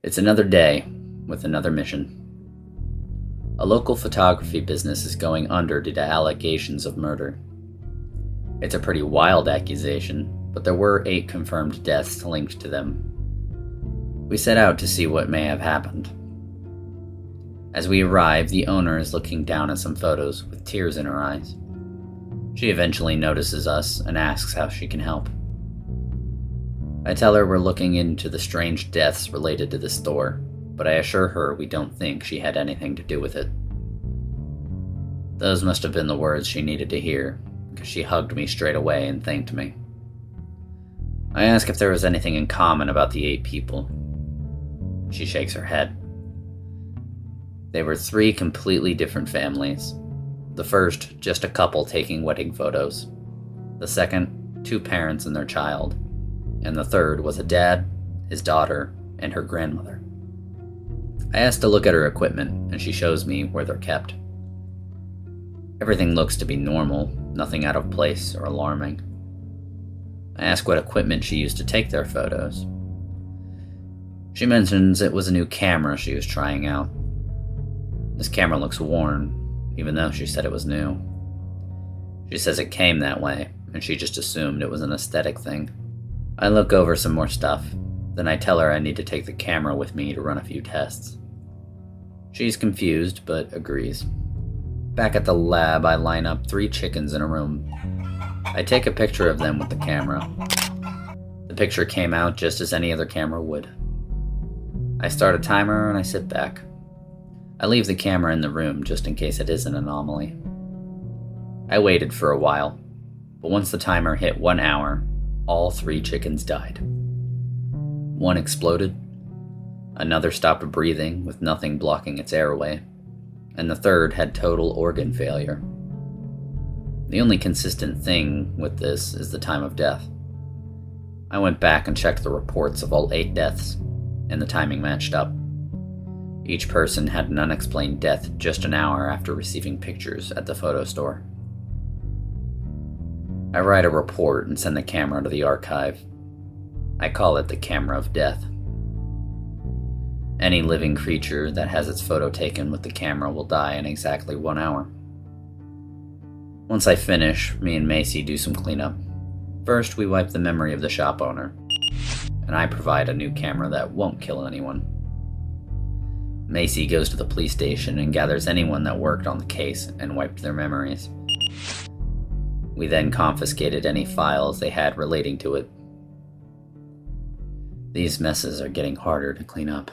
It's another day with another mission. A local photography business is going under due to allegations of murder. It's a pretty wild accusation, but there were 8 confirmed deaths linked to them. We set out to see what may have happened. As we arrive, the owner is looking down at some photos with tears in her eyes. She eventually notices us and asks how she can help. I tell her we're looking into the strange deaths related to the store, but I assure her we don't think she had anything to do with it. Those must have been the words she needed to hear, because she hugged me straight away and thanked me. I ask if there was anything in common about the 8 people. She shakes her head. They were 3 completely different families. The first, just a couple taking wedding photos. The second, 2 parents and their child. And the third was a dad, his daughter, and her grandmother. I asked to look at her equipment, and she shows me where they're kept. Everything looks to be normal, nothing out of place or alarming. I ask what equipment she used to take their photos. She mentions it was a new camera she was trying out. This camera looks worn, even though she said it was new. She says it came that way, and she just assumed it was an aesthetic thing. I look over some more stuff, then I tell her I need to take the camera with me to run a few tests. She's confused, but agrees. Back at the lab, I line up 3 chickens in a room. I take a picture of them with the camera. The picture came out just as any other camera would. I start a timer and I sit back. I leave the camera in the room just in case it is an anomaly. I waited for a while, but once the timer hit 1 hour, all 3 chickens died. One exploded, another stopped breathing with nothing blocking its airway, and the third had total organ failure. The only consistent thing with this is the time of death. I went back and checked the reports of all 8 deaths, and the timing matched up. Each person had an unexplained death just an hour after receiving pictures at the photo store. I write a report and send the camera to the archive. I call it the camera of death. Any living creature that has its photo taken with the camera will die in exactly 1 hour. Once I finish, me and Macy do some cleanup. First, we wipe the memory of the shop owner, and I provide a new camera that won't kill anyone. Macy goes to the police station and gathers anyone that worked on the case and wiped their memories. We then confiscated any files they had relating to it. These messes are getting harder to clean up.